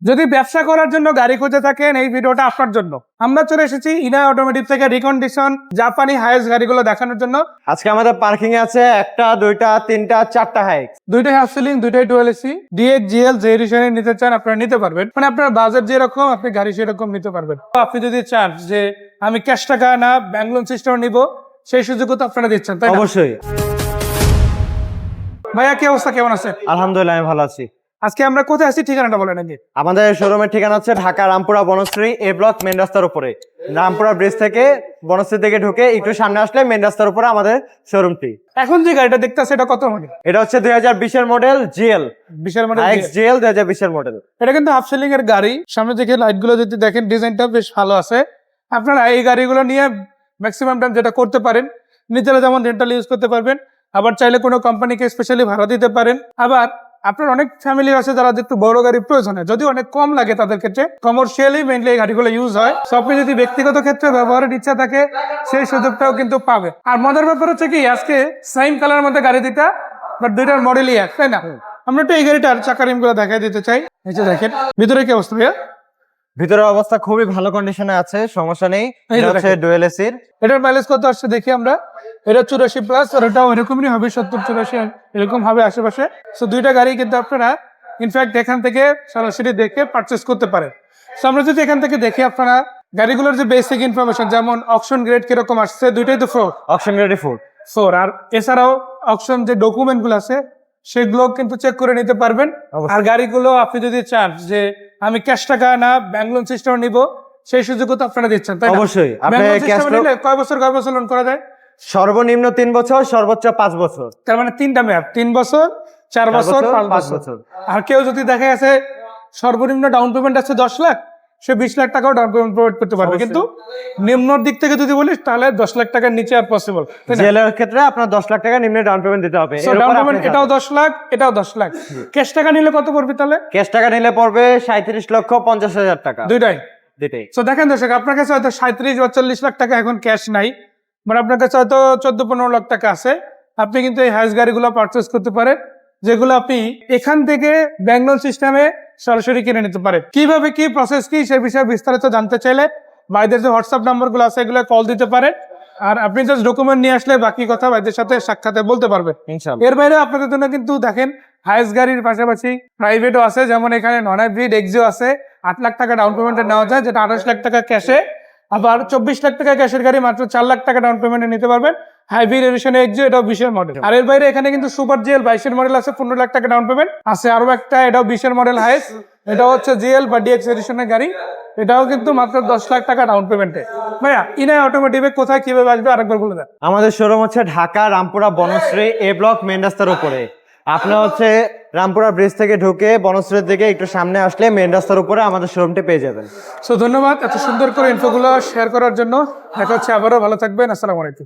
যদি ব্যবসা করার জন্য গাড়ি খুঁজে থাকেন এই ভিডিওটা আপনার জন্য। আমরা চলে এসেছি ইনাই অটোমোটিভ থেকে রিকন্ডিশন জাপানি হাইস গাড়িগুলো দেখানোর জন্য। আজকে আমাদের পার্কিং এ আছে একটা, দুইটা, তিনটা, চারটা হাইক্স, দুইটাই হাফ সিলিং, দুইটাই ডুয়াল এসি, ডিএক্স জিএল যে এডিশনে নিতে চান আপনারা নিতে পারবেন। মানে আপনার বাজেট যেরকম আপনি গাড়ি সেরকম নিতে পারবেন। আপনি যদি চান যে আমি ক্যাশ টাকা না ব্যাংক লোন সিস্টেম নিব, সেই সুযোগও তো আপনারা দিচ্ছেন, তাই না? অবশ্যই। ভাইয়া কি অবস্থা, কেমন আছে? আলহামদুলিল্লাহ আমি ভালো আছি। আজকে আমরা কোথায় আছি ঠিকানাটা বলেন আগে। আমাদের শোরুমের ঠিকানা হচ্ছে ঢাকা রামপুরা বনশ্রী এ ব্লক মেন রাস্তার উপরে। রামপুরা ব্রিজ থেকে বনশ্রী থেকে ঢুকে একটু সামনে আসলে মেন রাস্তার উপরে আমাদের শোরুমটি। এখন যে গাড়িটা দেখতেছে এটা কত মডেল? এটা হচ্ছে 2020 এর মডেল জিএল, বিশাল মডেল হাইক্স জিএল 2020 এর মডেল। এটা কিন্তু হাফ সিলিং এর গাড়ি। সামনে থেকে লাইট গুলো যদি দেখেন ডিজাইনটা বেশ ভালো আছে। আপনারা এই গাড়িগুলো নিয়ে ম্যাক্সিমাম টাইম যেটা করতে পারেন, নিজেরা যেমন রেন্টাল ইউজ করতে পারবেন, আবার চাইলে কোনো কোম্পানিকে স্পেশালি ভাড়া দিতে পারেন। আবার আপনার অনেক ফ্যামিলি আছে যারা একটু বড় গাড়ির প্রয়োজন হয়, যদি অনেক কম লাগে তাদের ক্ষেত্রে কমার্শিয়ালি মেইনলি এই গাড়িগুলো ইউজ হয়। সো আপনি যদি ব্যক্তিগত ক্ষেত্রে ব্যবহারের ইচ্ছা থাকে সেই সুযোগটাও কিন্তু পাবে। আর মজার ব্যাপার হচ্ছে কি, আজকে সেম কালার মধ্যে গাড়ি দুইটা, বাট দুইটার মডেলই এক, তাই না? আমরা একটু এই গাড়িটার চাকা রিম গুলো দেখাই দিতে চাই। এই যে দেখেন ভিতরে কি অবস্থা ভাইয়া? ভিতরের অবস্থা খুবই ভালো কন্ডিশনে আছে, সমস্যা নেই। এটা হচ্ছে ডুয়েল এসির। এটার মাইলেজ কত আসছে দেখি আমরা। এটা 84 প্লাস, আর এটাও এরকমই হবে 70-84 এরকম হবে আশেপাশে। সো দুইটা গাড়ি কিন্তু আপনারা ইনফ্যাক্ট এখান থেকে সরাসরি দেখে পারচেস করতে পারেন। সো আমরা যদি এখান থেকে দেখি, আপনারা গাড়িগুলোর যে বেসিক ইনফরমেশন, যেমন অকশন গ্রেড কিরকম আসছে, দুইটাই তো অপশন রেডি ফোর। আর এছাড়াও অকশন যে ডকুমেন্ট গুলো আছে সেগুলো কিন্তু চেক করে নিতে পারবেন। আর গাড়িগুলো আপনি যদি চান যে আমি ক্যাশ টাকা না ব্যাংক লোন সিস্টেম নিব, সেই সুযোগও তো আপনারা দিচ্ছেন, তাই না? অবশ্যই। ব্যাংক লোন সিস্টেম নিলে কয় বছর লোন করা যায়? সর্বনিম্ন 3 বছর, সর্বোচ্চ 5 বছর। তার মানে তিনটা মেয়াদ, 3 বছর, 4 বছর, 5 বছর। আর কেউ যদি দেখা গেছে সর্বনিম্ন ডাউন পেমেন্ট আছে 10 লাখ, সে 20 লাখ টাকাও ডাউন পেমেন্ট প্রোভাইড করতে পারবে। কিন্তু নিম্ন দিক থেকে যদি বলিস তাহলে 10 লাখ টাকার নিচে আর পসিবল। জেলের ক্ষেত্রে আপনার 10 লাখ টাকা নিম্ন ডাউন পেমেন্ট দিতে হবে। ডাউন পেমেন্ট এটাও 10 লাখ, এটাও 10 লাখ। ক্যাশ টাকা নিলে কত পড়বে তাহলে? ক্যাশ টাকা নিলে পড়বে 37,50,000 টাকা। দুইটাই। সো দেখেন দর্শক, আপনার কাছে হয়তো 37 বা 40 লাখ টাকা এখন ক্যাশ নাই, মানে আপনার কাছে হয়তো 14-15 লাখ টাকা আছে। আপনি কিন্তু এই হাইস গাড়িগুলো পারচেস করতে পারেন, যেগুলো আপনি এখান থেকে ব্যাংক লোন সিস্টেমে সরাসরি কিনে নিতে পারেন। কিভাবে কি প্রসেস কি সে বিষয়ে বিস্তারিত জানতে চাইলে ভাইদের যে হোয়াটসঅ্যাপ নাম্বারগুলো আছে এগুলো কল দিতে পারেন। আর আপনি জাস্ট ডকুমেন্ট নিয়ে আসলে বাকি কথা ভাইদের সাথে সাক্ষাতে বলতে পারবেন ইনশাআল্লাহ। এর বাইরে আপনাদের জন্য কিন্তু দেখেন হাইস গাড়ির পাশাপাশি প্রাইভেটও আছে, যেমন এখানে নন হাইব্রিড এক্সিও আছে। 8 লাখ টাকা ডাউন পেমেন্টে নেওয়া যায়, যেটা 28 লাখ টাকা ক্যাশে। আবার 24 লাখ টাকা ক্যাশের গাড়ি মাত্র 4 লাখ টাকা ডাউন পেমেন্টে নিতে পারবেন। হাইব্রিড এডিশন এক্সিও, এটাও 20 এর মডেল। আর এর বাইরে এখানে কিন্তু সুপার জিএল 22 এর মডেল আছে, 15 লাখ টাকা ডাউন পেমেন্ট আছে। আরো একটা, এটাও 20 এর মডেল হাইস, এটাও হচ্ছে জিএল বা ডিএক্স এডিশনের গাড়ি, এটাও কিন্তু মাত্র 10 লাখ টাকা ডাউন পেমেন্টে। ভাইয়া ইনাই অটোমোটিভে কোথায় কিভাবে আসবে আরেকবার বলে দেন। আমাদের শোরুম হচ্ছে ঢাকা রামপুরা বনশ্রী এ ব্লক মেন রাস্তার উপরে। আপনার হচ্ছে রামপুরা ব্রিজ থেকে ঢুকে বনশ্রীর দিকে একটু সামনে আসলে মেন রাস্তার উপরে আমাদের শোরুমটি পেয়ে যাবেন। সো ধন্যবাদ এত সুন্দর করে ইনফোগুলো শেয়ার করার জন্য। দেখা হচ্ছে আবারও, ভালো থাকবেন। আসসালামু আলাইকুম।